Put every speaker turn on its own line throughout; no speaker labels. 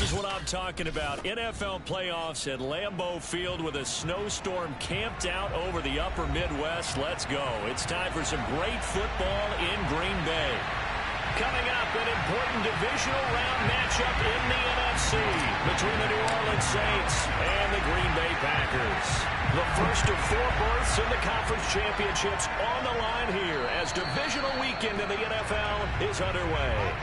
is what I'm talking about. NFL playoffs at Lambeau Field with a snowstorm camped out over the upper Midwest. Let's go. It's time for some great football in Green Bay. Coming up, an important divisional round matchup in the NFC between the New Orleans Saints and the Green Bay Packers. The first of 4 berths in the conference championships on the line here as divisional weekend in the NFL is underway.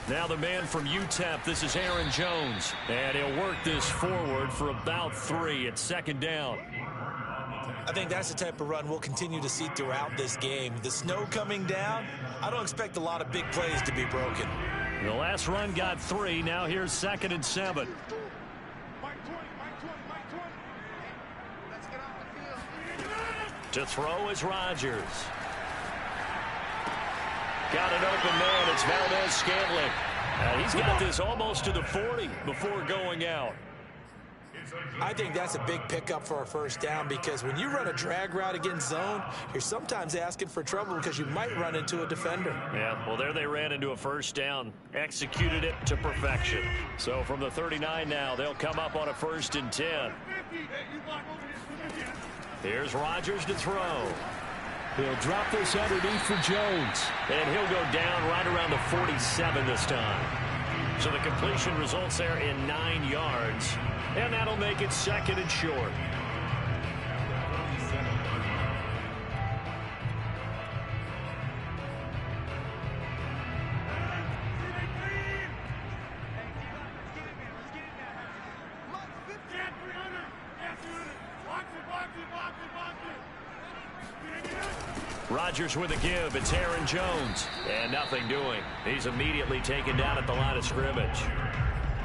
Now the man from UTEP, this is Aaron Jones. And he'll work this forward for about 3 at second down.
I think that's the type of run we'll continue to see throughout this game. The snow coming down, I don't expect a lot of big plays to be broken.
The last run got 3. Now here's 2nd and 7. To throw is Rodgers. Got an open man. It's Valdez-Scantling. He's got this almost to the 40 before going out.
I think that's a big pickup for a first down because when you run a drag route against zone, you're sometimes asking for trouble because you might run into a defender.
Yeah, well, there they ran into a first down. Executed it to perfection. So from the 39 now, they'll come up on a 1st and 10. Here's Rodgers to throw. He'll drop this underneath for Jones. And he'll go down right around the 47 this time. So the completion results there in 9 yards. And that'll make it 2nd and short. Rodgers with a give. It's Aaron Jones. And nothing doing. He's immediately taken down at the line of scrimmage.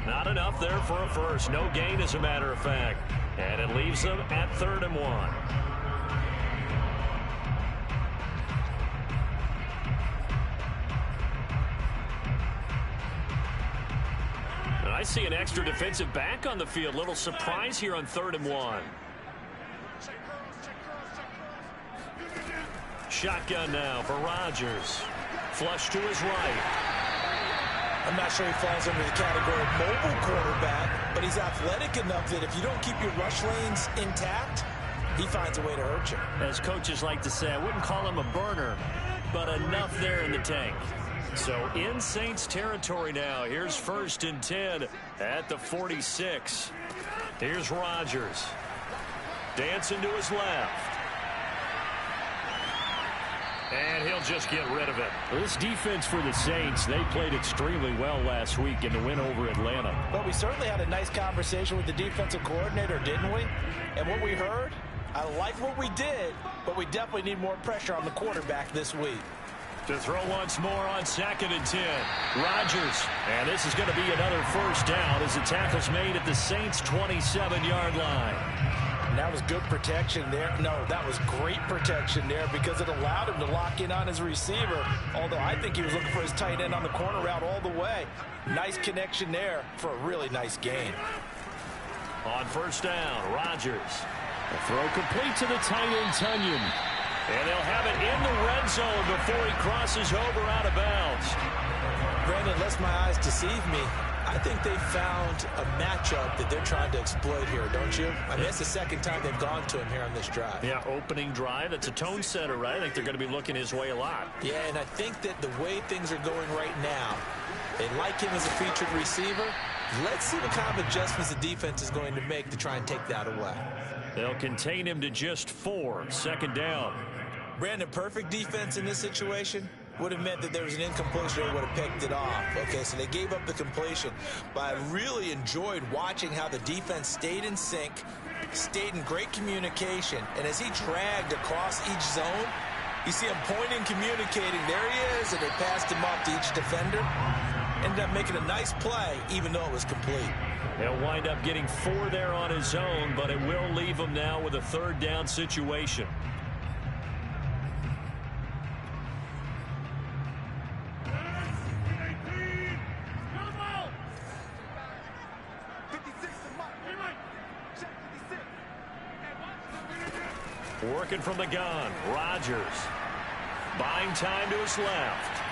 Not enough there for a first. No gain, as a matter of fact. And it leaves them at 3rd and 1. And I see an extra defensive back on the field. Little surprise here on 3rd and 1. Shotgun now for Rodgers. Flush to his right.
I'm not sure he falls under the category of mobile quarterback, but he's athletic enough that if you don't keep your rush lanes intact, he finds a way to hurt you.
As coaches like to say, I wouldn't call him a burner, but enough there in the tank. So in Saints territory now. Here's 1st and 10 at the 46. Here's Rodgers. Dancing to his left. And he'll just get rid of it. This defense for the Saints, they played extremely well last week in the win over Atlanta.
But we certainly had a nice conversation with the defensive coordinator, didn't we? And what we heard, I like what we did, but we definitely need more pressure on the quarterback this week.
To throw once more on 2nd and 10. Rodgers. And this is going to be another first down as the tackle's made at the Saints' 27-yard line.
And that was good protection there. No, that was great protection there because it allowed him to lock in on his receiver, although I think he was looking for his tight end on the corner route all the way. Nice connection there for a really nice gain.
On 1st down, Rodgers. A throw complete to the tight end, Tunyon. And they'll have it in the red zone before he crosses over out of bounds.
Brandon, lest my eyes deceive me, I think they found a matchup that they're trying to exploit here, don't you? I mean, it's the 2nd time they've gone to him here on this drive.
Yeah, opening drive. It's a tone setter, right? I think they're going to be looking his way a lot.
Yeah, and I think that the way things are going right now, they like him as a featured receiver. Let's see what kind of adjustments the defense is going to make to try and take that away.
They'll contain him to just 4. 2nd down.
Brandon, perfect defense in this situation would have meant that there was an incompletion, they would have picked it off. Okay, so they gave up the completion. But I really enjoyed watching how the defense stayed in sync, stayed in great communication, and as he dragged across each zone, you see him pointing, communicating. There he is, and they passed him off to each defender. Ended up making a nice play, even though it was complete.
He'll wind up getting 4 there on his own, but it will leave him now with a 3rd down situation. Working from the gun, Rodgers. Buying time to his left.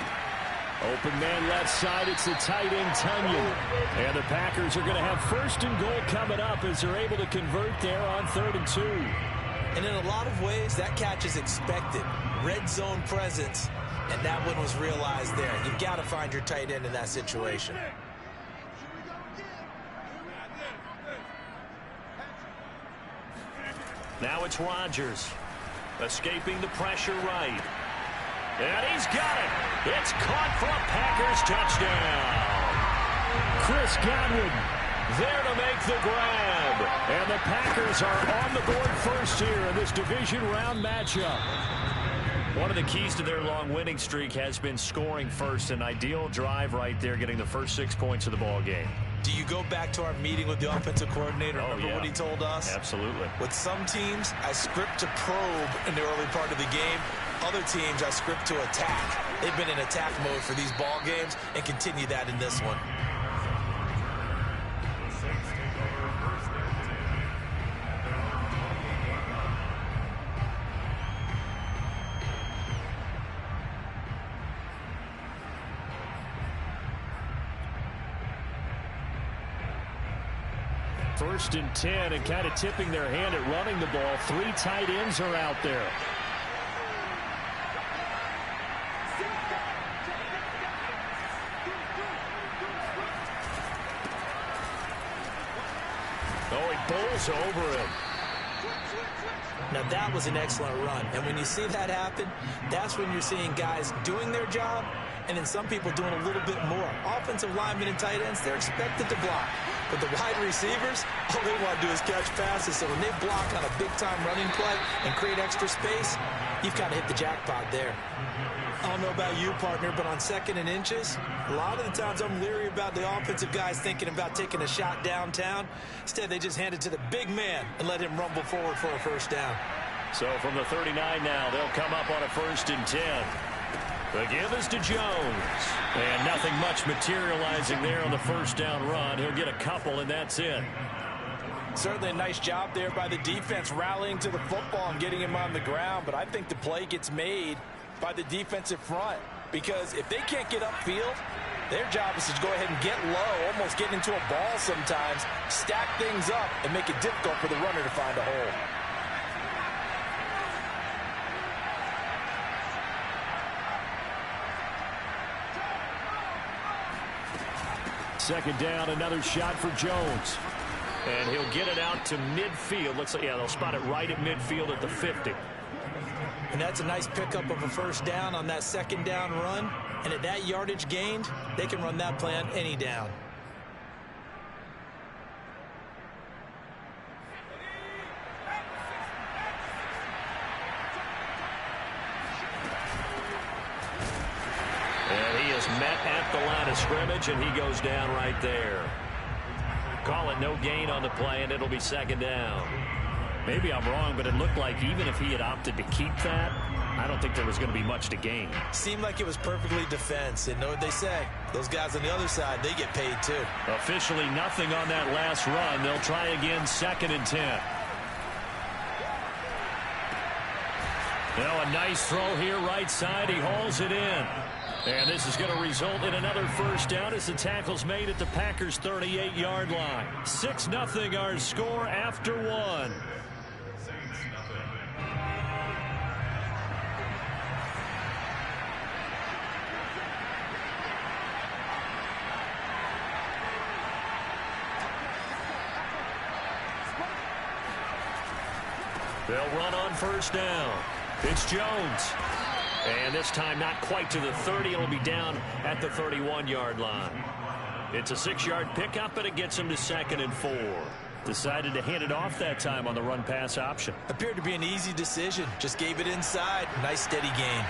Open man left side, it's the tight end, Tunyon. And the Packers are going to have 1st and goal coming up as they're able to convert there on 3rd and 2.
And in a lot of ways, that catch is expected. Red zone presence, and that one was realized there. You've got to find your tight end in that situation.
Now it's Rodgers, escaping the pressure right. And he's got it. It's caught for a Packers touchdown. Chris Godwin there to make the grab. And the Packers are on the board first here in this division round matchup. One of the keys to their long winning streak has been scoring first. An ideal drive right there, getting the first 6 points of the ball game.
Do you go back to our meeting with the offensive coordinator? Remember what he told us?
Absolutely.
With some teams, I script to probe in the early part of the game. Other teams, I script to attack. They've been in attack mode for these ball games and continue that in this one.
First and 10, and kind of tipping their hand at running the ball. 3 tight ends are out there. Oh, he bowls over him.
Now, that was an excellent run. And when you see that happen, that's when you're seeing guys doing their job and then some people doing a little bit more. Offensive linemen and tight ends, they're expected to block. But the wide receivers, all they want to do is catch passes. So when they block on a big-time running play and create extra space, you've got to hit the jackpot there. I don't know about you, partner, but on 2nd and inches, a lot of the times I'm leery about the offensive guys thinking about taking a shot downtown. Instead, they just hand it to the big man and let him rumble forward for a 1st down.
So from the 39 now, they'll come up on a 1st and 10. The give is to Jones. And nothing much materializing there on the 1st down run. He'll get a couple, and that's it.
Certainly a nice job there by the defense rallying to the football and getting him on the ground. But I think the play gets made by the defensive front, because if they can't get upfield, their job is to go ahead and get low, almost get into a ball sometimes, stack things up, and make it difficult for the runner to find a hole.
Second down, another shot for Jones. And he'll get it out to midfield. Looks like, yeah, they'll spot it right at midfield at the 50.
And that's a nice pickup of a 1st down on that 2nd down run. And at that yardage gained, they can run that play on any down.
And he is met at the line of scrimmage, and he goes down right there. Call it no gain on the play, and it'll be 2nd down. Maybe I'm wrong, but it looked like even if he had opted to keep that, I don't think there was going to be much to gain.
Seemed like it was perfectly defense. And know what they say? Those guys on the other side, they get paid too.
Officially nothing on that last run. They'll try again 2nd and 10. Now a nice throw here right side. He hauls it in. And this is going to result in another 1st down as the tackle's made at the Packers' 38-yard line. 6-0 our score after 1. They'll run on 1st down. It's Jones. And this time not quite to the 30. It'll be down at the 31-yard line. It's a 6-yard pickup, and it gets him to 2nd and 4. Decided to hand it off that time on the run-pass option.
Appeared to be an easy decision. Just gave it inside. Nice steady gain.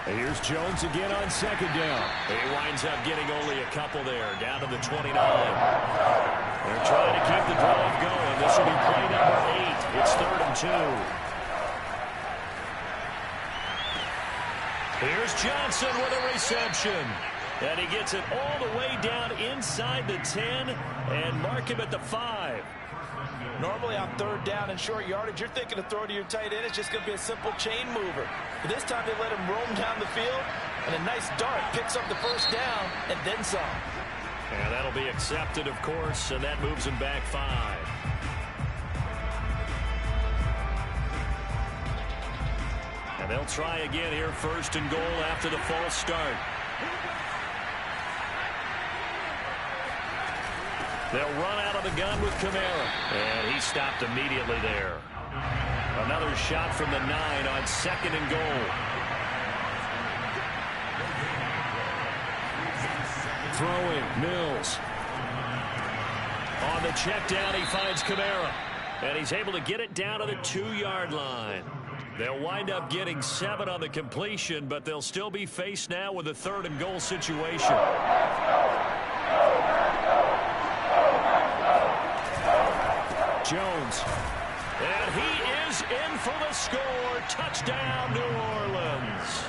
Here's Jones again on second down. He winds up getting only a couple there, down to the 29. They're trying to keep the drive going. This will be play number 8. It's 3rd and 2. Here's Johnson with a reception. And he gets it all the way down inside the 10 and mark him at the 5.
Normally on 3rd down and short yardage, you're thinking of throw to your tight end. It's just going to be a simple chain mover. But this time they let him roam down the field, and a nice dart picks up the first down and then some.
And that'll be accepted, of course, and that moves him back 5. And they'll try again here, 1st and goal after the false start. They'll run out of the gun with Kamara. And he stopped immediately there. Another shot from the 9 on 2nd and goal. Throwing, Mills. On the check down, he finds Kamara. And he's able to get it down to the 2-yard line. They'll wind up getting 7 on the completion, but they'll still be faced now with a 3rd and goal situation. Jones. And he is in for the score. Touchdown, New Orleans.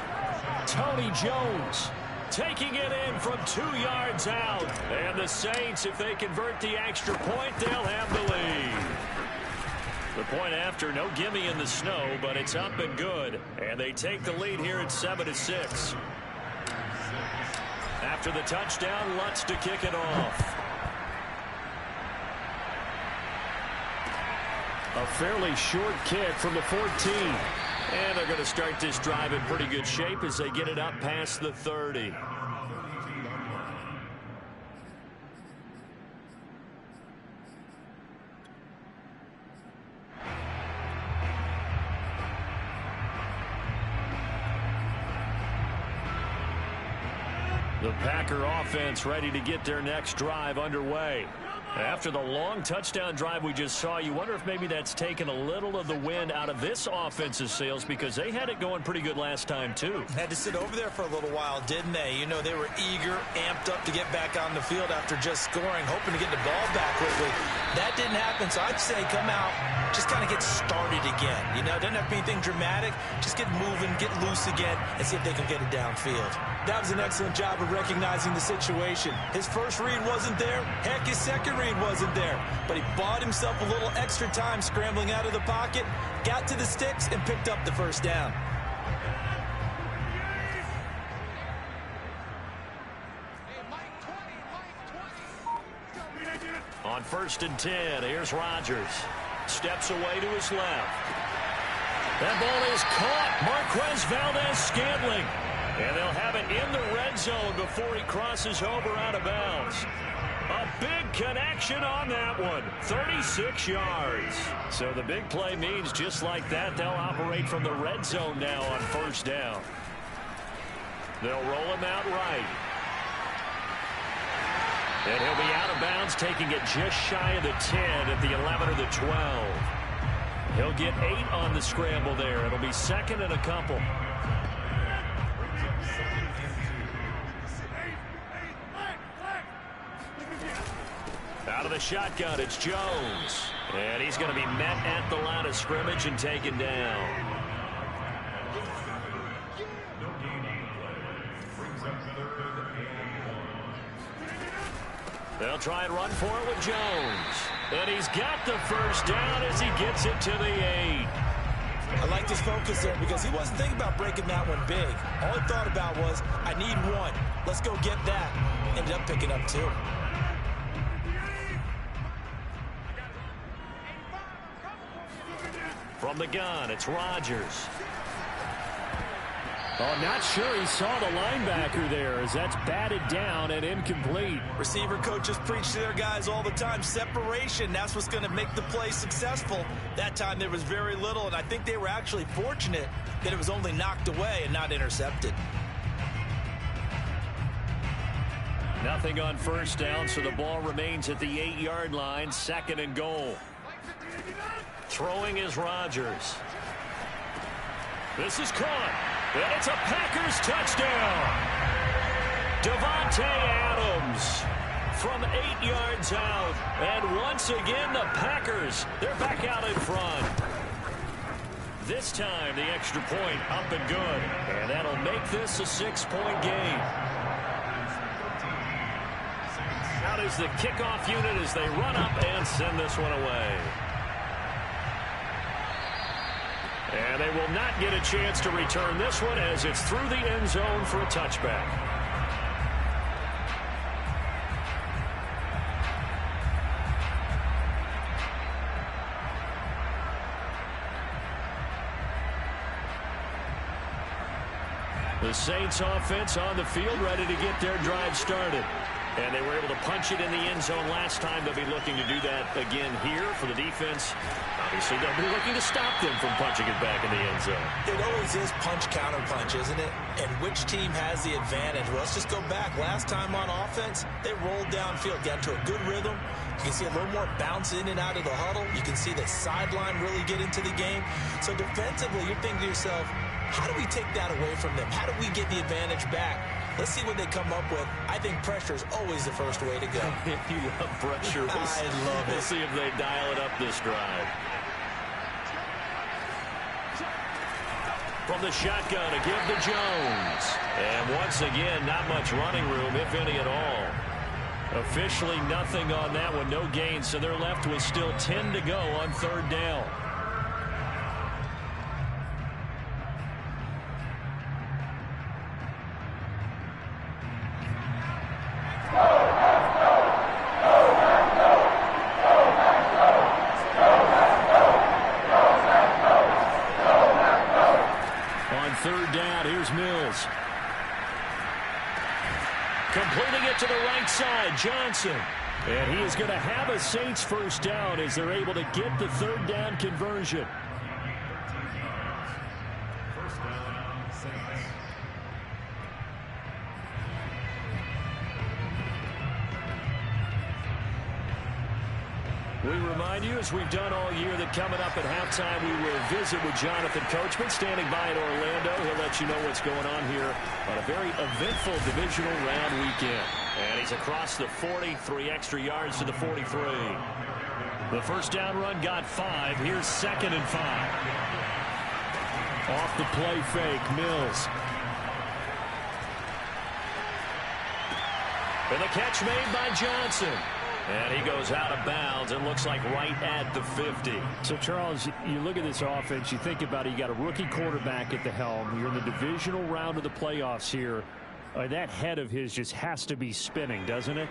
Tony Jones taking it in from 2 yards out. And the Saints, if they convert the extra point, they'll have the lead. The point after, no gimme in the snow, but it's up and good. And they take the lead here at 7-6. After the touchdown, Lutz to kick it off. A fairly short kick from the 14. And they're going to start this drive in pretty good shape as they get it up past the 30. The Packer offense ready to get their next drive underway. After the long touchdown drive we just saw, you wonder if maybe that's taken a little of the wind out of this offense's sails, because they had it going pretty good last time, too.
Had to sit over there for a little while, didn't they? You know, they were eager, amped up to get back on the field after just scoring, hoping to get the ball back quickly. That didn't happen, so I'd say come out, just kind of get started again. You know, doesn't have to be anything dramatic. Just get moving, get loose again, and see if they can get it downfield. That was an excellent job of recognizing the situation. His first read wasn't there. Heck, his second read wasn't there. But he bought himself a little extra time scrambling out of the pocket, got to the sticks, and picked up the first down.
On 1st and 10, here's Rodgers. Steps away to his left. That ball is caught. Marquez Valdez-Scantling. And they'll have it in the red zone before he crosses over out of bounds. A big connection on that one. 36 yards. So the big play means just like that, they'll operate from the red zone now on 1st down. They'll roll him out right. And he'll be out of bounds, taking it just shy of the 10 at the 11 or the 12. He'll get 8 on the scramble there. It'll be 2nd and a couple. Out of the shotgun, it's Jones. And he's going to be met at the line of scrimmage and taken down. They'll try and run for it with Jones. And he's got the first down as he gets it to the 8.
I liked his focus there because he wasn't thinking about breaking that one big. All he thought about was, I need 1. Let's go get that. Ended up picking up 2.
From the gun, it's Rodgers. Oh, not sure he saw the linebacker there as that's batted down and incomplete.
Receiver coaches preach to their guys all the time. Separation, that's what's going to make the play successful. That time there was very little, and I think they were actually fortunate that it was only knocked away and not intercepted.
Nothing on first down, so the ball remains at the 8-yard line, 2nd and goal. Throwing is Rodgers. This is caught. And it's a Packers touchdown. Davante Adams from 8 yards out. And once again, the Packers, they're back out in front. This time, the extra point up and good. And that'll make this a 6-point game. Out is the kickoff unit as they run up and send this one away. And they will not get a chance to return this one as it's through the end zone for a touchback. The Saints offense on the field ready to get their drive started. And they were able to punch it in the end zone last time. They'll be looking to do that again here for the defense. Obviously, they'll be looking to stop them from punching it back in the end zone.
It always is punch-counter-punch, isn't it? And which team has the advantage? Well, let's just go back. Last time on offense, they rolled downfield, got into a good rhythm. You can see a little more bounce in and out of the huddle. You can see the sideline really get into the game. So defensively, you're thinking to yourself, how do we take that away from them? How do we get the advantage back? Let's see what they come up with. I think pressure is always the first way to go.
You love pressure.
I love it.
We'll see if they dial it up this drive. From the shotgun to give to Jones. And once again, not much running room, if any at all. Officially nothing on that one. No gain, so they're left with still 10 to go on 3rd down. Completing it to the right side, Johnson. And he is going to have a Saints first down as they're able to get the 3rd down conversion. First down, Saints. We remind you, as we've done all year, that coming up at halftime, we will visit with Jonathan Coachman, standing by in Orlando. He'll let you know what's going on here on a very eventful divisional round weekend. And he's across the 40, 3 extra yards to the 43. The first down run got 5. Here's 2nd and 5. Off the play fake, Mills. And the catch made by Johnson. And he goes out of bounds and looks like right at the 50.
So, Charles, you look at this offense, you think about it, you got a rookie quarterback at the helm. You're in the divisional round of the playoffs here. That head of his just has to be spinning, doesn't it?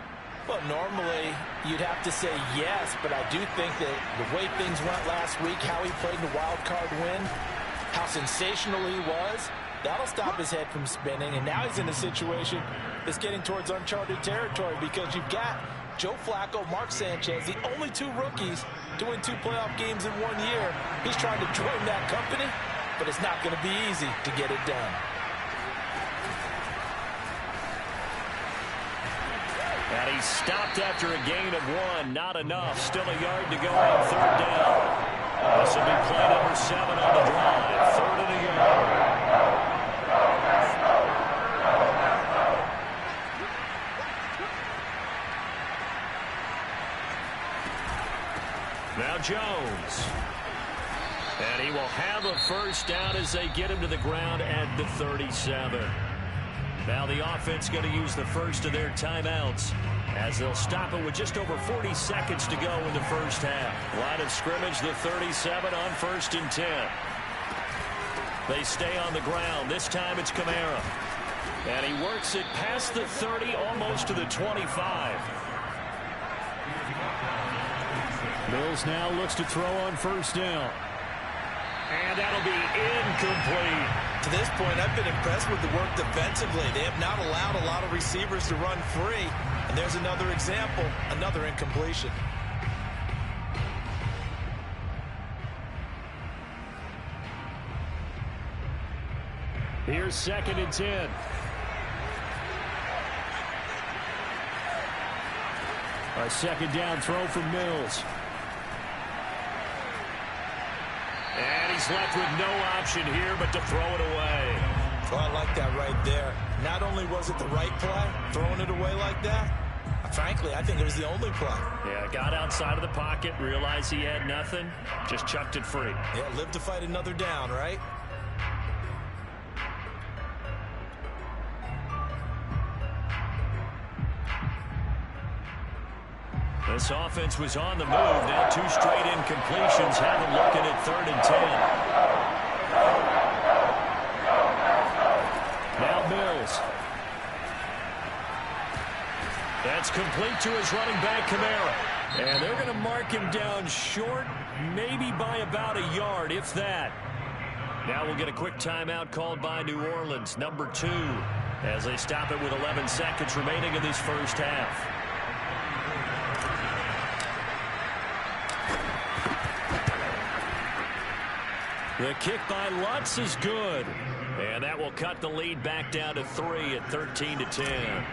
Well, normally you'd have to say yes, but I do think that the way things went last week, how he played in the wild card win, how sensational he was, that'll stop his head from spinning. And now he's in a situation that's getting towards uncharted territory because you've got Joe Flacco, Mark Sanchez, the only 2 rookies doing 2 playoff games in 1 year. He's trying to join that company, but it's not going to be easy to get it done.
And he stopped after a gain of 1. Not enough. Still a yard to go on 3rd down. This will be play number 7 on the drive. 3rd and a yard. Now Jones. And he will have a first down as they get him to the ground at the 37. Now the offense going to use the first of their timeouts as they'll stop it with just over 40 seconds to go in the first half. Line of scrimmage, the 37 on 1st and 10. They stay on the ground. This time it's Kamara. And he works it past the 30, almost to the 25.
Mills now looks to throw on 1st down.
And that'll be incomplete.
To this point, I've been impressed with the work defensively. They have not allowed a lot of receivers to run free. And there's another example, another incompletion.
Here's 2nd and 10. A 2nd down throw from Mills. And he's left with no option here but to throw it away.
Well, I like that right there. Not only was it the right play, throwing it away like that, frankly, I think it was the only play.
Yeah, got outside of the pocket, realized he had nothing, just chucked it free.
Yeah, live to fight another down, right?
This offense was on the move. Now 2 straight incompletions. Have them looking at 3rd and 10. Now Mills. That's complete to his running back, Kamara. And they're going to mark him down short, maybe by about a yard, if that. Now we'll get a quick timeout called by New Orleans, number 2, as they stop it with 11 seconds remaining in this first half. The kick by Lutz is good. And that will cut the lead back down to 3 at 13 to 10.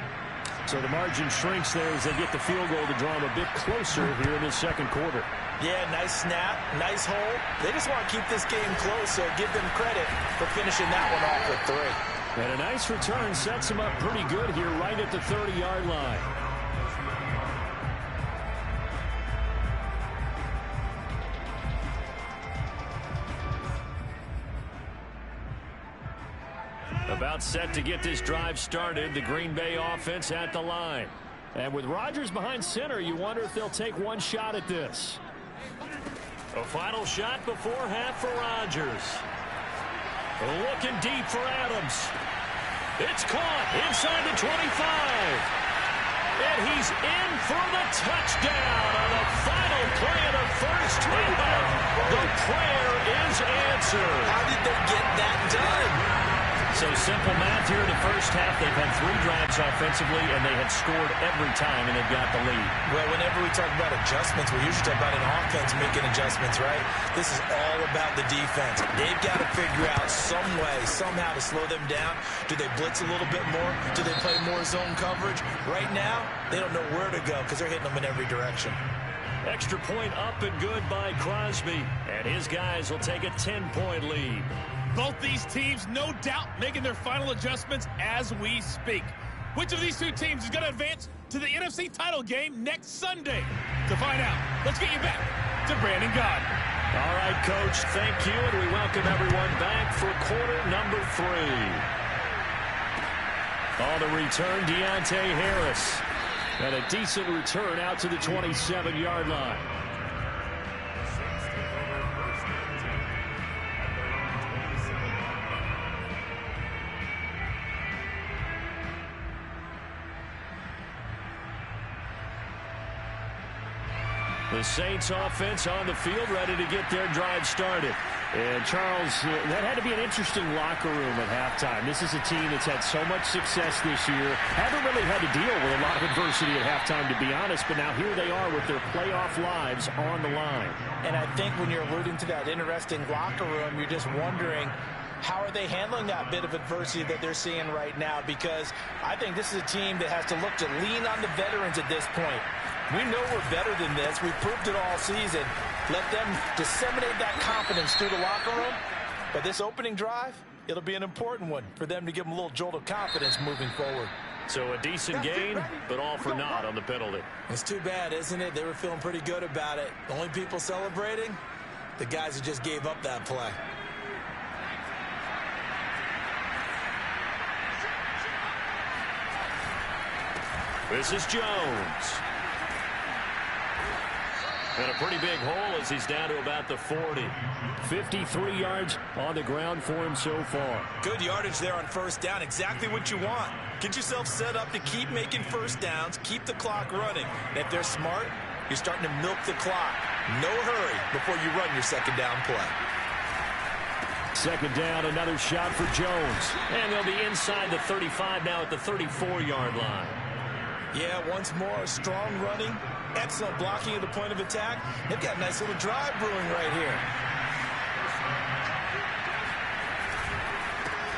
So the margin shrinks there as they get the field goal to draw them a bit closer here in the 2nd quarter.
Yeah, nice snap, nice hole. They just want to keep this game close, so give them credit for finishing that one off with 3.
And a nice return sets them up pretty good here right at the 30-yard line.
About set to get this drive started. The Green Bay offense at the line.
And with Rodgers behind center, you wonder if they'll take one shot at this.
A final shot before half for Rodgers. Looking deep for Adams. It's caught inside the 25. And he's in for the touchdown on the final play of the first half. The prayer is answered.
How did they get that done?
So simple math here in the first half. They've had 3 drives offensively, and they have scored every time, and they've got the lead.
Well, whenever we talk about adjustments, we usually talk about an offense making adjustments, right? This is all about the defense. They've got to figure out some way, somehow to slow them down. Do they blitz a little bit more? Do they play more zone coverage? Right now, they don't know where to go because they're hitting them in every direction.
Extra point up and good by Crosby, and his guys will take a 10-point lead.
Both these teams, no doubt, making their final adjustments as we speak. Which of these 2 teams is going to advance to the NFC title game next Sunday? To find out, let's get you back to Brandon Gaudin.
All right, Coach, thank you, and we welcome everyone back for quarter number 3. On the return, Deontay Harris. And a decent return out to the 27-yard line. The Saints offense on the field, ready to get their drive started.
And, Charles, that had to be an interesting locker room at halftime. This is a team that's had so much success this year. Haven't really had to deal with a lot of adversity at halftime, to be honest. But now here they are with their playoff lives on the line.
And I think when you're alluding to that interesting locker room, you're just wondering, how are they handling that bit of adversity that they're seeing right now? Because I think this is a team that has to look to lean on the veterans at this point. We know we're better than this. We've proved it all season. Let them disseminate that confidence through the locker room. But this opening drive, it'll be an important one for them to give them a little jolt of confidence moving forward.
So a decent gain, but all for naught on the penalty.
It's too bad, isn't it? They were feeling pretty good about it. The only people celebrating, the guys who just gave up that play.
This is Jones. And a pretty big hole as he's down to about the 40.
53 yards on the ground for him so far.
Good yardage there on first down. Exactly what you want. Get yourself set up to keep making first downs, keep the clock running. And if they're smart, you're starting to milk the clock. No hurry before you run your second down play.
Second down, another shot for Jones. And they'll be inside the 35 now at the 34-yard line.
Yeah, once more, strong running, excellent blocking at the point of attack. They've got a nice little drive brewing right here.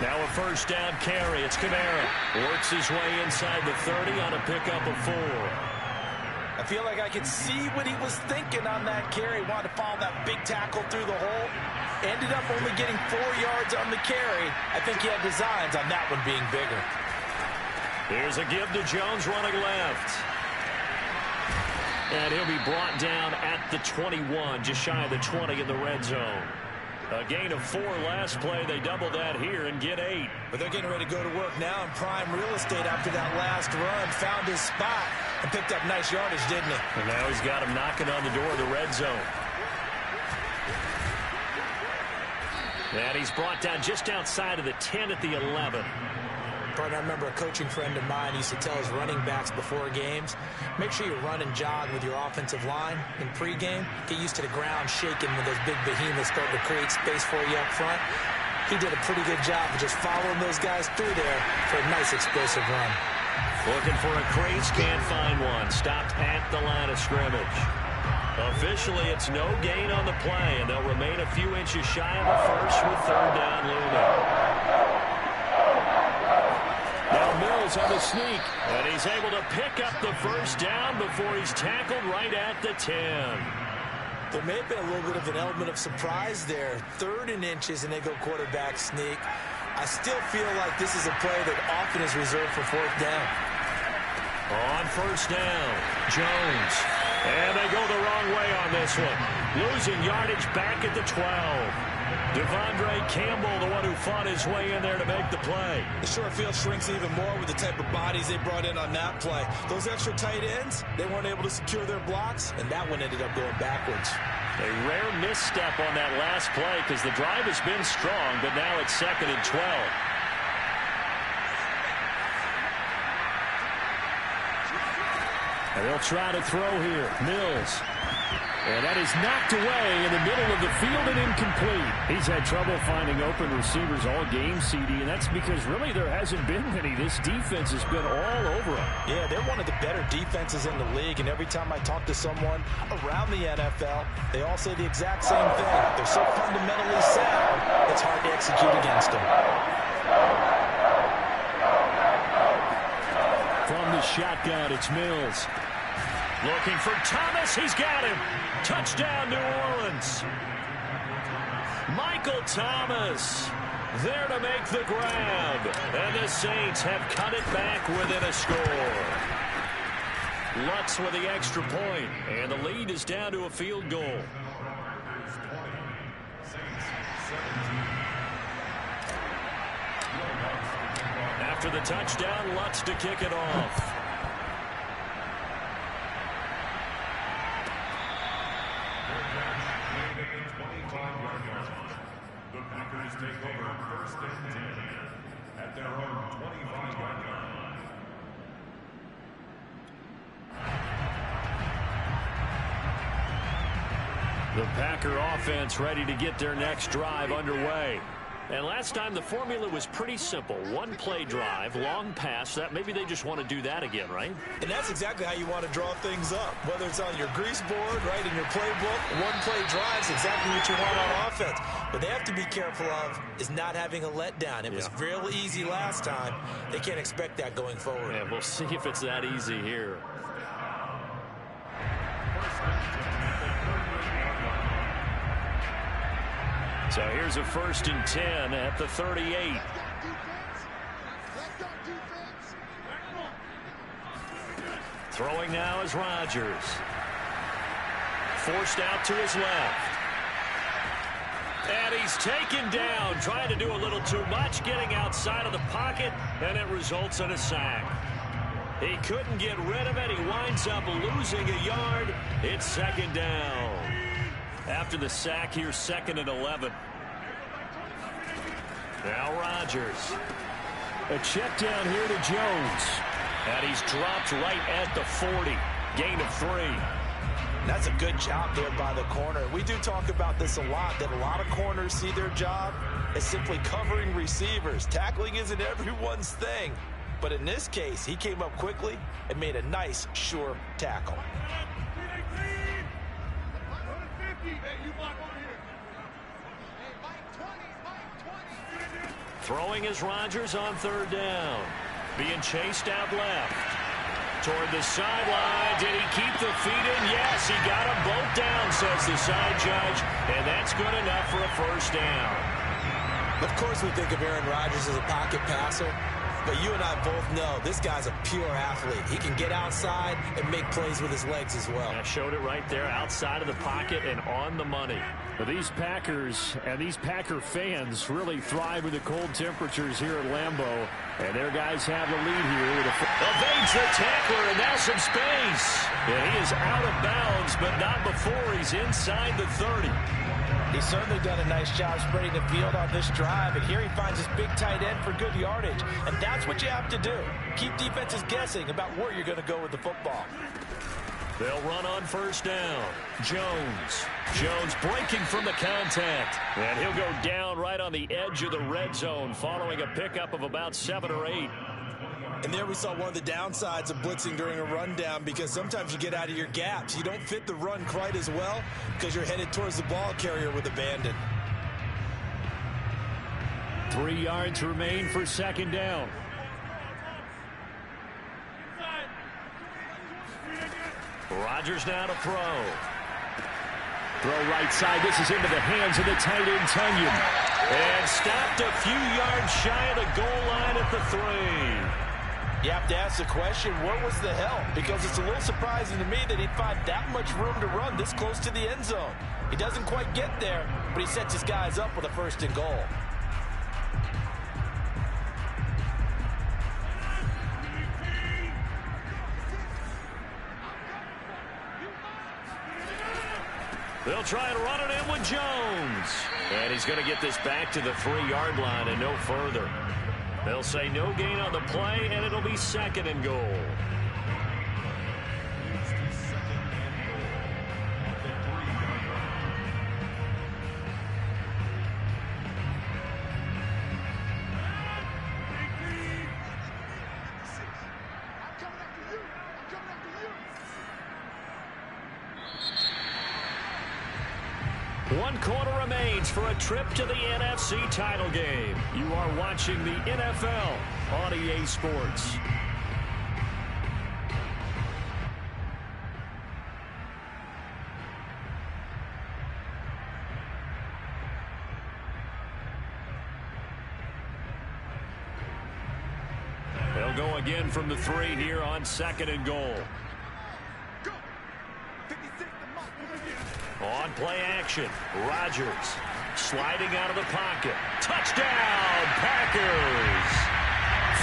Now a first down carry. It's Kamara. Works his way inside the 30 on a pickup of 4.
I feel like I could see what he was thinking on that carry. Wanted to follow that big tackle through the hole. Ended up only getting 4 yards on the carry. I think he had designs on that one being bigger.
Here's a give to Jones running left. And he'll be brought down at the 21, just shy of the 20 in the red zone. A gain of 4 last play. They double that here and get 8.
But they're getting ready to go to work now in prime real estate after that last run. Found his spot and picked up nice yardage, didn't he?
And now he's got him knocking on the door of the red zone. And he's brought down just outside of the 10 at the 11.
Partner, I remember a coaching friend of mine used to tell his running backs before games, make sure you run and jog with your offensive line in pregame. Get used to the ground shaking when those big behemoths start to create space for you up front. He did a pretty good job of just following those guys through there for a nice explosive run.
Looking for a crease, can't find one. Stopped at the line of scrimmage. Officially, it's no gain on the play, and they'll remain a few inches shy of the first with third down looming. Now Mills on the sneak, and he's able to pick up the first down before he's tackled right at the 10.
There may have been a little bit of an element of surprise there. 3rd and inches, and they go quarterback sneak. I still feel like this is a play that often is reserved for 4th down.
On first down, Jones. And they go the wrong way on this one. Losing yardage back at the 12. Devondre Campbell, the one who fought his way in there to make the play.
The short field shrinks even more with the type of bodies they brought in on that play. Those extra tight ends, they weren't able to secure their blocks, and that one ended up going backwards.
A rare misstep on that last play because the drive has been strong, but now it's 2nd and 12. And they'll try to throw here. Mills. And that is knocked away in the middle of the field and incomplete.
He's had trouble finding open receivers all game, CD, and that's because really there hasn't been many. This defense has been all over them.
Yeah, they're one of the better defenses in the league, and every time I talk to someone around the NFL, they all say the exact same thing. They're so fundamentally sound, it's hard to execute against them.
From the shotgun, it's Mills. Looking for Thomas. He's got him. Touchdown, New Orleans. Michael Thomas there to make the grab. And the Saints have cut it back within a score. Lutz with the extra point, and the lead is down to a field goal. After the touchdown, Lutz to kick it off.
The Packers take over 1st and 10 at their own 25-yard line.
The Packer offense ready to get their next drive underway. And last time the formula was pretty simple. One play drive, long pass. That maybe they just want to do that again, right?
And that's exactly how you want to draw things up. Whether it's on your grease board, right, in your playbook, one play drive is exactly what you want on offense. What they have to be careful of is not having a letdown. It was real easy last time. They can't expect that going forward.
Yeah, we'll see if it's that easy here. So here's a 1st and 10 at the 38. Throwing now is Rodgers. Forced out to his left. And he's taken down, trying to do a little too much, getting outside of the pocket, and it results in a sack. He couldn't get rid of it. He winds up losing a yard. It's 2nd down. After the sack, here's 2nd and 11. Now Rodgers.
A check down here to Jones.
And he's dropped right at the 40. Gain of 3.
That's a good job there by the corner. We do talk about this a lot, that a lot of corners see their job as simply covering receivers. Tackling isn't everyone's thing. But in this case, he came up quickly and made a nice, sure tackle.
Throwing is Rodgers on third down. Being chased out left. Toward the sideline. Did he keep the feet in? Yes, he got them both down, says the side judge. And that's good enough for a first down.
Of course we think of Aaron Rodgers as a pocket passer, but you and I both know this guy's a pure athlete. He can get outside and make plays with his legs as well.
I showed it right there, outside of the pocket and on the money.
But these Packers and these Packer fans really thrive in the cold temperatures here at Lambeau. And their guys have the lead here.
Evades the tackler, and now some space. And he is out of bounds, but not before he's inside the 30.
He's certainly done a nice job spreading the field on this drive, and here he finds his big tight end for good yardage. And that's what you have to do. Keep defenses guessing about where you're going to go with the football.
They'll run on first down. Jones breaking from the contact. And he'll go down right on the edge of the red zone following a pickup of about 7 or 8.
And there we saw one of the downsides of blitzing during a rundown, because sometimes you get out of your gaps. You don't fit the run quite as well because you're headed towards the ball carrier with abandon.
3 yards remain for second down.
Rodgers now to throw.
Throw right side. This is into the hands of the tight end, Tunyon.
And stopped a few yards shy of the goal line at the 3.
You have to ask the question, where was the help? Because it's a little surprising to me that he'd find that much room to run this close to the end zone. He doesn't quite get there, but he sets his guys up with a first and goal.
They'll try and run it in with Jones. And he's going to get this back to the 3-yard line and no further. They'll say no gain on the play, and it'll be second and goal. One quarter remains for a trip to the NFC title game. You are watching the NFL on EA Sports. They'll go again from the 3 here on second and goal. On play action, Rodgers sliding out of the pocket. Touchdown, Packers!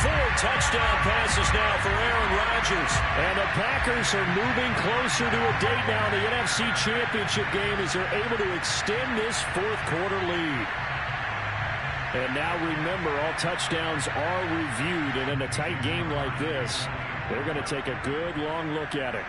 4 touchdown passes now for Aaron Rodgers.
And the Packers are moving closer to a date now in the NFC Championship game as they're able to extend this fourth-quarter lead. And now remember, all touchdowns are reviewed, and in a tight game like this, they're going to take a good long look at it.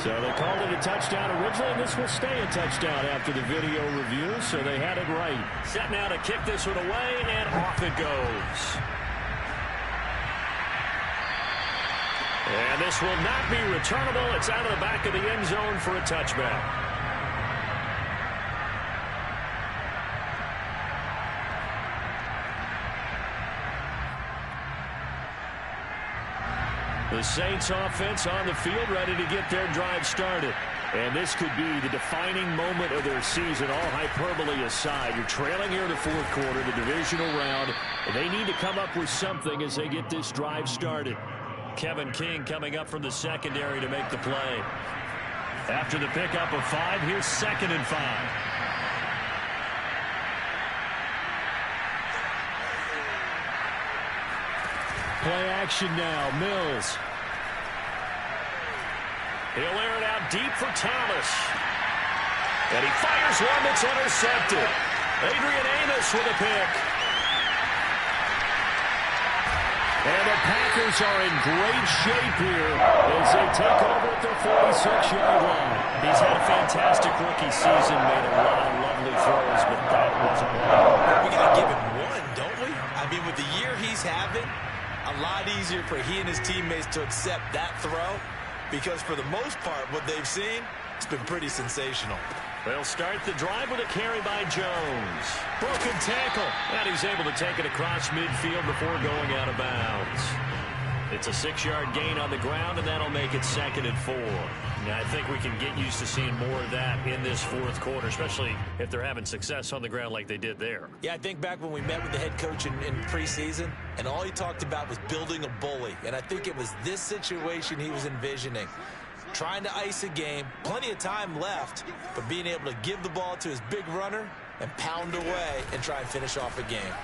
So they called it a touchdown originally, and this will stay a touchdown after the video review, so they had it right.
Set now to kick this one away, and off it goes. And this will not be returnable. It's out of the back of the end zone for a touchback. The Saints offense on the field, ready to get their drive started. And this could be the defining moment of their season, all hyperbole aside. You're trailing here in the fourth quarter, the divisional round, and they need to come up with something as they get this drive started. Kevin King coming up from the secondary to make the play. After the pickup of 5, here's second and 5.
Play action now, Mills.
He'll air it out deep for Thomas. And he fires one that's intercepted. Adrian Amos with a pick.
And the Packers are in great shape here as they take over at their 46-yard line.
He's had a fantastic rookie season, made a lot of lovely throws, but that wasn't one.
We got to give him one, don't we? I mean, with the year he's having, a lot easier for he and his teammates to accept that throw because for the most part, what they've seen, it's been pretty sensational.
They'll start the drive with a carry by Jones. Broken tackle. And he's able to take it across midfield before going out of bounds. It's a 6-yard gain on the ground, and that'll make it 2nd and 4. Now, I think we can get used to seeing more of that in this fourth quarter, especially if they're having success on the ground like they did there.
Yeah, I think back when we met with the head coach in preseason, and all he talked about was building a bully. And I think it was this situation he was envisioning. Trying to ice a game, plenty of time left, but being able to give the ball to his big runner and pound away and try and finish off a game.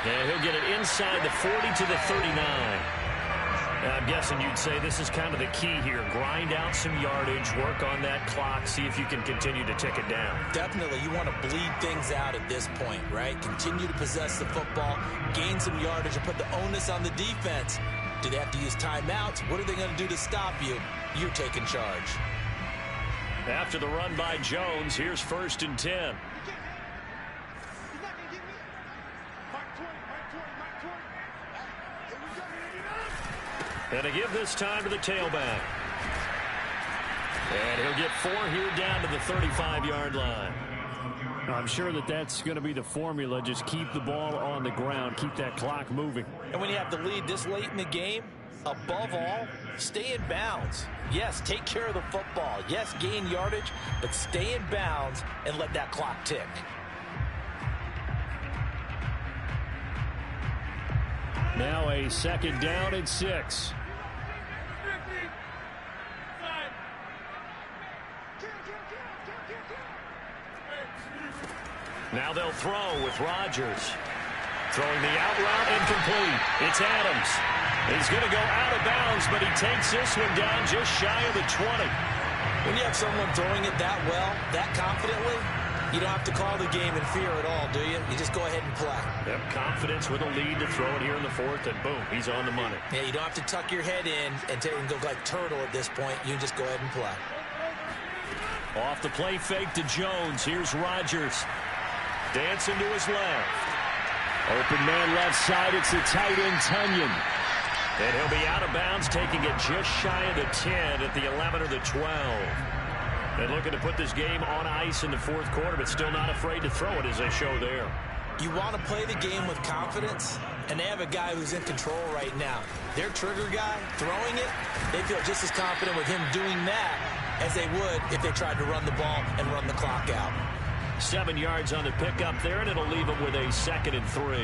And he'll get it inside the 40 to the 39. Now, I'm guessing you'd say this is kind of the key here. Grind out some yardage, work on that clock, see if you can continue to tick it down.
Definitely, you want to bleed things out at this point, right? Continue to possess the football, gain some yardage, and put the onus on the defense. Do they have to use timeouts? What are they going to do to stop you? You're taking charge.
After the run by Jones, here's 1st and 10. And a give this time to the tailback. And he'll get 4 here down to the 35-yard line.
I'm sure that that's going to be the formula. Just keep the ball on the ground. Keep that clock moving.
And when you have the lead this late in the game, above all, stay in bounds. Yes, take care of the football. Yes, gain yardage, but stay in bounds and let that clock tick.
Now a 2nd down and 6.
Now they'll throw with Rodgers. Throwing the out route incomplete. It's Adams. He's going to go out of bounds, but he takes this one down just shy of the 20.
When you have someone throwing it that well, that confidently, you don't have to call the game in fear at all, do you? You just go ahead and play.
Yep, confidence with a lead to throw it here in the 4th, and boom, he's on the money.
Yeah, you don't have to tuck your head in and go like turtle at this point. You just go ahead and play.
Off the play fake to Jones. Here's Rodgers. Dancing to his left.
Open man left side. It's the tight end, Tunyon.
And he'll be out of bounds, taking it just shy of the 10 at the 11 or the 12. And looking to put this game on ice in the 4th quarter, but still not afraid to throw it as they show there.
You want to play the game with confidence, and they have a guy who's in control right now. Their trigger guy throwing it, they feel just as confident with him doing that as they would if they tried to run the ball and run the clock out.
7 yards on the pickup there, and it'll leave them with a 2nd and 3.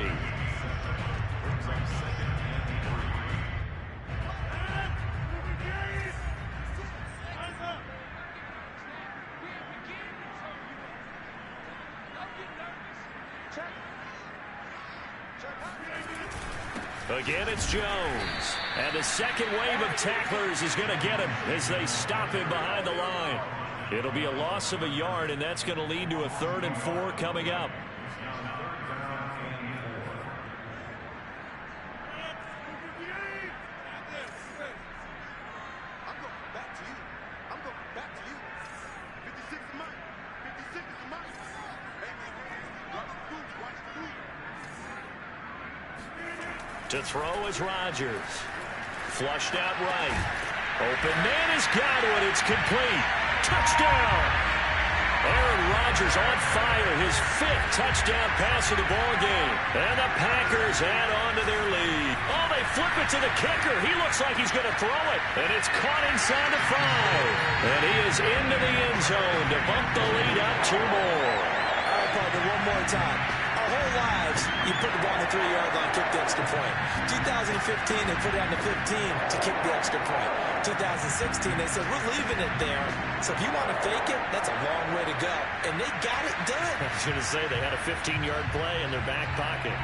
Again, it's Jones. And the second wave of tacklers is going to get him as they stop him behind the line. It'll be a loss of a yard, and that's going to lead to a 3rd and 4 coming up. To throw is Rodgers. Flushed out right. Open man has got it. It's complete. Touchdown. Aaron Rodgers on fire. His 5th touchdown pass of the ball game. And the Packers add on to their lead. Oh, they flip it to the kicker. He looks like he's going to throw it. And it's caught inside the 5. And he is into the end zone to bump the lead up 2 more.
All right, partner, one more time. Our whole lives, you put the ball on the 3-yard line, kick the extra point. 2015, they put it on the 15 to kick the extra point. 2016, they said, we're leaving it there. So if you want to fake it, that's a long way to go. And they got it done.
I was going to say, they had a 15-yard play in their back pocket.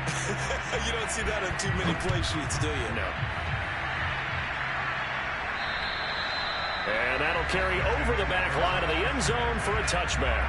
You don't see that on too many play sheets, do you?
No. And that'll carry over the back line of the end zone for a touchback.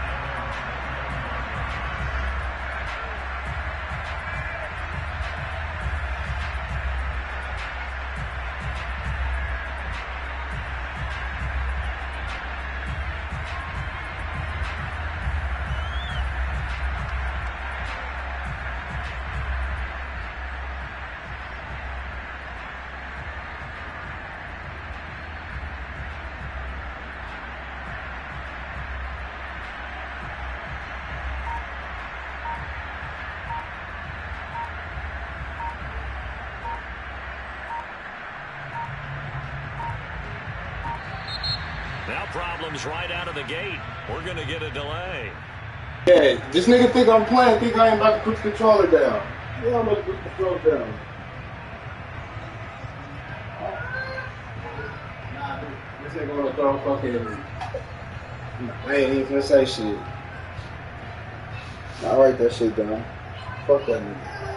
Now problems right out of the gate. We're going to get a delay.
Yeah, this nigga think I'm playing, think I ain't about to put the controller down. Yeah, I'm about to put the controller down. Nah, this nigga gonna throw fucking... I ain't even finna say shit. I'll write that shit down. Fuck that nigga.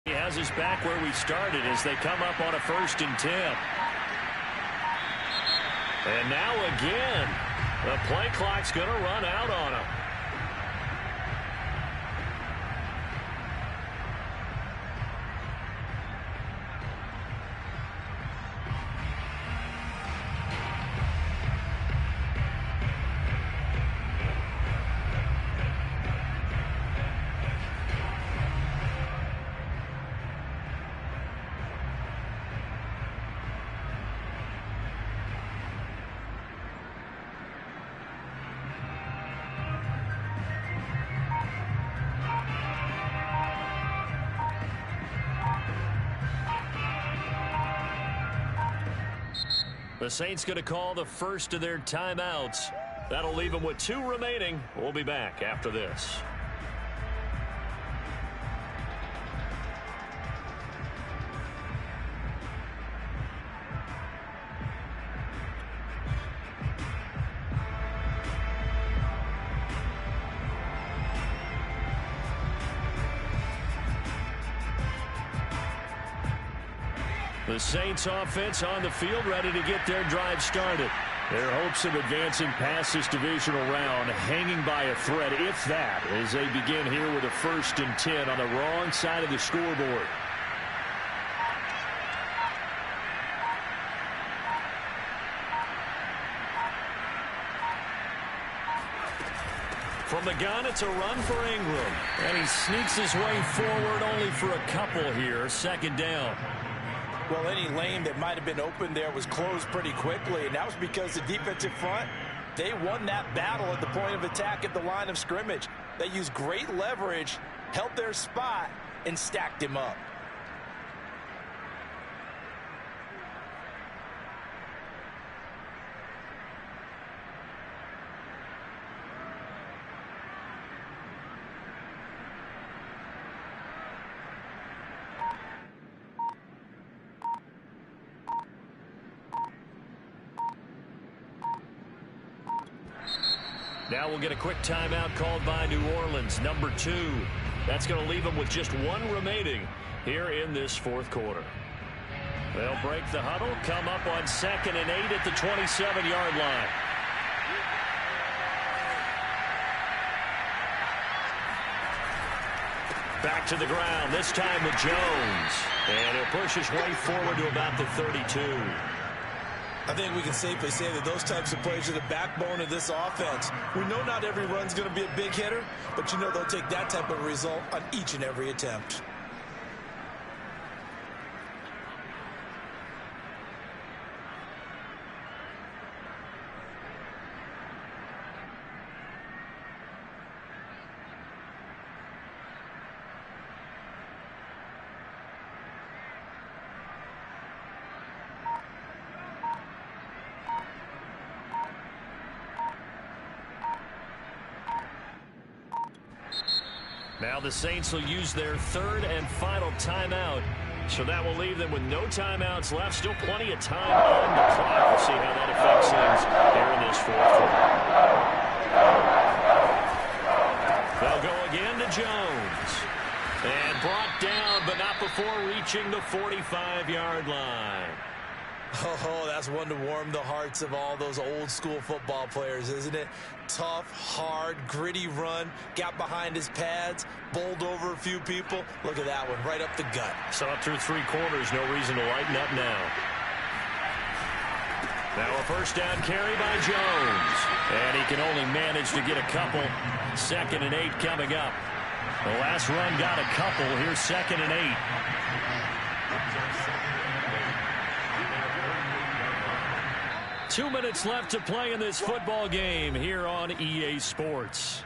He has us back where we started as they come up on a 1st and 10. And now again, the play clock's going to run out on him. The Saints going to call the first of their timeouts. That'll leave them with 2 remaining. We'll be back after this. The Saints offense on the field ready to get their drive started. Their hopes of advancing past this divisional round hanging by a thread, if that, as they begin here with a 1st and 10 on the wrong side of the scoreboard. From the gun, it's a run for Ingram. And he sneaks his way forward only for a couple here. 2nd down.
Well, any lane that might have been open there was closed pretty quickly, and that was because the defensive front, they won that battle at the point of attack at the line of scrimmage. They used great leverage, held their spot, and stacked him up.
Now we'll get a quick timeout called by New Orleans, number 2. That's going to leave them with just 1 remaining here in this 4th quarter. They'll break the huddle, come up on 2nd and 8 at the 27-yard line. Back to the ground, this time with Jones. And he'll push his way forward to about the 32.
I think we can safely say that those types of plays are the backbone of this offense. We know not every run's going to be a big hitter, but you know they'll take that type of result on each and every attempt.
Now the Saints will use their 3rd and final timeout. So that will leave them with no timeouts left. Still plenty of time on the clock. We'll see how that affects things here in this 4th quarter. They'll go again to Jones. And brought down, but not before reaching the 45-yard line.
Oh, that's one to warm the hearts of all those old school football players, isn't it? Tough, hard, gritty run, got behind his pads, bowled over a few people. Look at that one, right up the gut.
So up through 3 quarters, no reason to lighten up now. Now a first down carry by Jones. And he can only manage to get a couple. 2nd and 8 coming up. The last run got a couple. Here's 2nd and 8. Two minutes left to play in this football game here on EA Sports.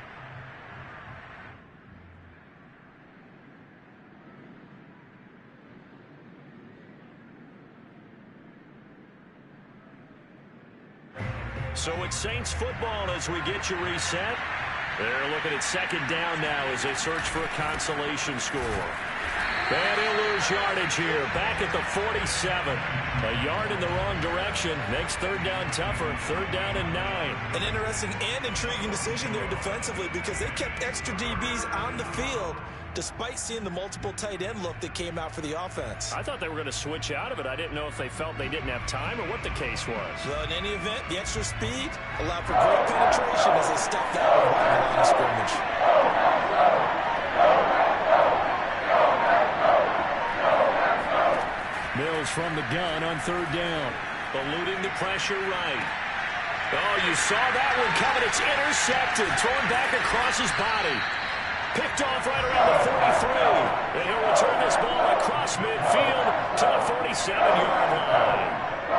So it's Saints football as we get you reset. They're looking at 2nd down now as they search for a consolation score. And he'll lose yardage here. Back at the 47. A yard in the wrong direction. Makes 3rd down tougher. 3rd down and 9.
An interesting and intriguing decision there defensively because they kept extra DBs on the field despite seeing the multiple tight end look that came out for the offense.
I thought they were going to switch out of it. I didn't know if they felt they didn't have time or what the case was.
Well, in any event, the extra speed allowed for great penetration as they stepped out of the line of scrimmage.
Mills from the gun on 3rd down. Eluding the pressure right. Oh, you saw that one coming. It's intercepted. Thrown back across his body. Picked off right around the 43. And he'll return this ball across midfield to the 47-yard line. A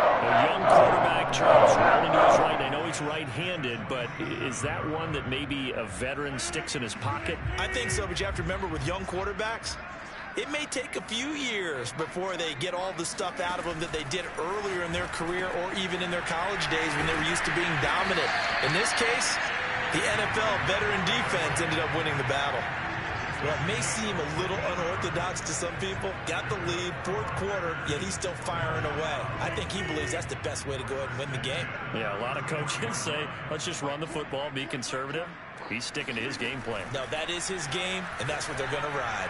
young quarterback, Charles, rolling to his right. I know he's right-handed, but is that one that maybe a veteran sticks in his pocket?
I think so, but you have to remember with young quarterbacks, it may take a few years before they get all the stuff out of them that they did earlier in their career or even in their college days when they were used to being dominant. In this case, the NFL veteran defense ended up winning the battle. Well, it may seem a little unorthodox to some people. Got the lead, 4th quarter, yet he's still firing away. I think he believes that's the best way to go ahead and win the game.
Yeah, a lot of coaches say, let's just run the football, be conservative. He's sticking to his game plan.
No, that is his game, and that's what they're going to ride.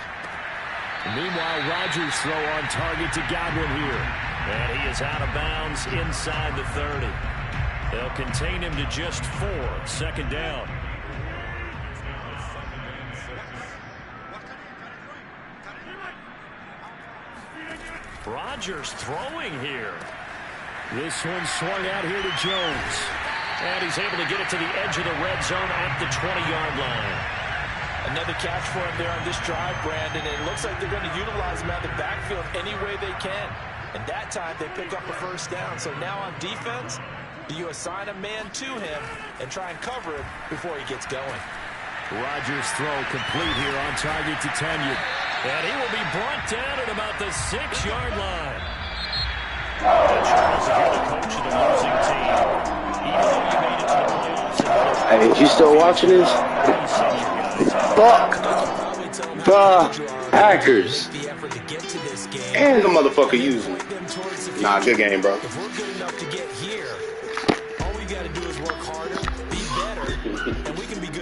Meanwhile, Rodgers throw on target to Godwin here. And he is out of bounds inside the 30. They'll contain him to just 4. 2nd down. Rodgers throwing here.
This one swung out here to Jones.
And he's able to get it to the edge of the red zone at the 20-yard line.
Another catch for him there on this drive, Brandon, and it looks like they're going to utilize him out of the backfield any way they can. And that time, they pick up a first down. So now on defense, do you assign a man to him and try and cover it before he gets going?
Rodgers throw complete here on target to Tenyon.
And he will be brought down at about the 6-yard line. And Charles, if you're the coach of the losing team, even though you made it to the playoffs...
Hey, you still watching this? Fuck the Packers. And the motherfucker using me. Nah, good game, bro.
If we're good enough to get here, all we got to do is work harder, be better, and we